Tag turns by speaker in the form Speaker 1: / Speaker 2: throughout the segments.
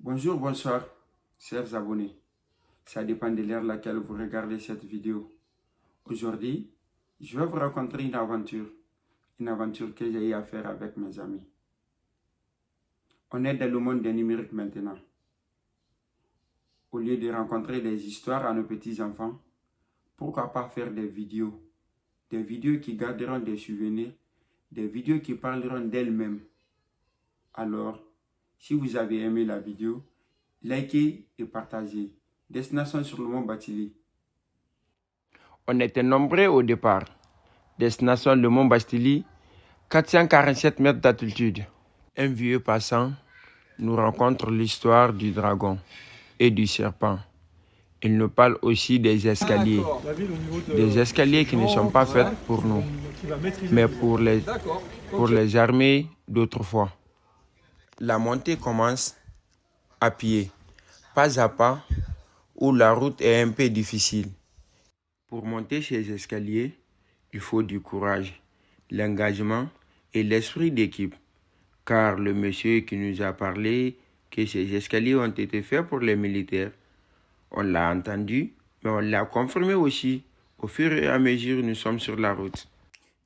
Speaker 1: Bonjour, bonsoir, chers abonnés. Ça dépend de l'heure à laquelle vous regardez cette vidéo. Aujourd'hui, je vais vous raconter une aventure que j'ai eu à faire avec mes amis. On est dans le monde des numériques maintenant. Au lieu de rencontrer des histoires à nos petits-enfants, pourquoi pas faire des vidéos qui garderont des souvenirs, des vidéos qui parleront d'elles-mêmes. Alors, si vous avez aimé la vidéo, likez et partagez. Destination sur le mont Bastili.
Speaker 2: On était nombreux au départ. Destination le mont Bastili, 447 mètres d'altitude. Un vieux passant nous raconte l'histoire du dragon et du serpent. Il nous parle aussi des escaliers. Des escaliers qui ne sont pas faits pour nous, mais pour les armées d'autrefois. La montée commence à pied, pas à pas, où la route est un peu difficile. Pour monter ces escaliers, il faut du courage, l'engagement et l'esprit d'équipe. Car le monsieur qui nous a parlé que ces escaliers ont été faits pour les militaires, on l'a entendu, mais on l'a confirmé aussi au fur et à mesure que nous sommes sur la route.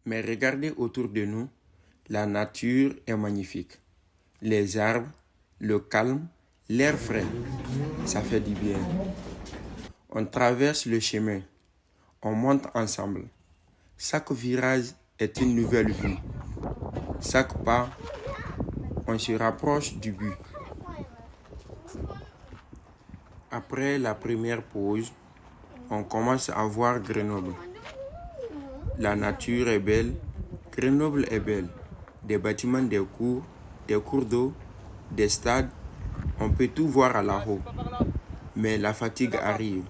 Speaker 2: Mais regardez autour de nous, la nature est magnifique. Les arbres, le calme, l'air frais, ça fait du bien. On traverse le chemin, on monte ensemble. Chaque virage est une nouvelle vue. Chaque pas, on se rapproche du but. Après la première pause, on commence à voir Grenoble. La nature est belle, Grenoble est belle. Des bâtiments, des cours d'eau, des stades, on peut tout voir à là-haut. Mais la fatigue arrive.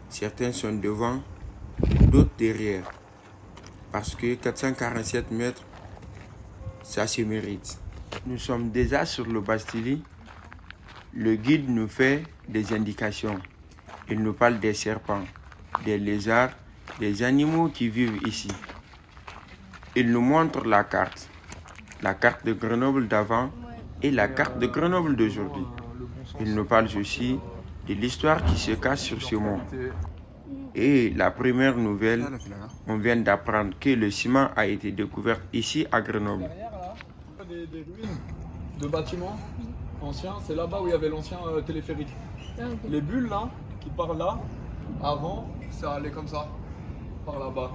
Speaker 2: Certains sont devant, d'autres derrière. Parce que 447 mètres, ça se mérite. Nous sommes déjà sur le Bastili. Le guide nous fait des indications. Il nous parle des serpents, des lézards, des animaux qui vivent ici. Il nous montre la carte de Grenoble d'avant et la carte de Grenoble d'aujourd'hui. Il nous parle aussi de l'histoire qui se cache sur ce mont. Et la première nouvelle, on vient d'apprendre que le ciment a été découvert ici à Grenoble.
Speaker 3: Des ruines de bâtiments anciens, c'est là-bas où il y avait l'ancien téléphérique. Les bulles là, qui partent là, avant, ça allait comme ça, par là-bas.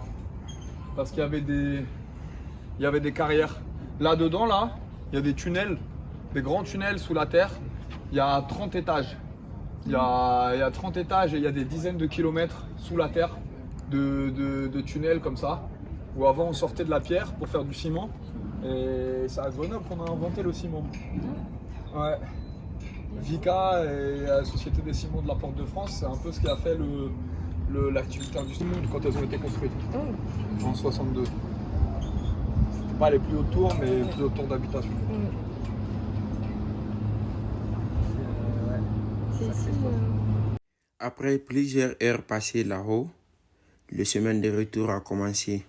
Speaker 3: Parce qu'il y avait des carrières. Là-dedans, là, il y a des tunnels, des grands tunnels sous la terre. Il y a 30 étages. Il y a 30 étages et il y a des dizaines de kilomètres sous la terre de tunnels comme ça. Où avant on sortait de la pierre pour faire du ciment. Et c'est à Grenoble qu'on a inventé le ciment. Ouais. Vica et la Société des ciments de la Porte de France, c'est un peu ce qui a fait l'activité industrielle quand elles ont été construites. En 62. C'était pas les plus hautes tours, mais les plus hautes tours d'habitation.
Speaker 2: Après plusieurs heures passées là-haut, le chemin de retour a commencé.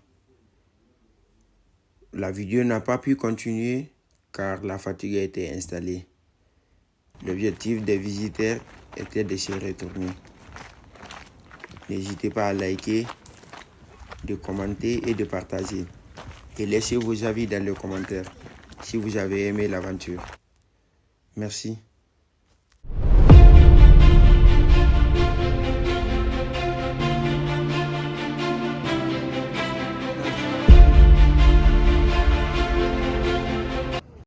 Speaker 2: La vidéo n'a pas pu continuer car la fatigue a été installée. L'objectif des visiteurs était de se retourner. N'hésitez pas à liker, de commenter et de partager. Et laissez vos avis dans les commentaires si vous avez aimé l'aventure. Merci.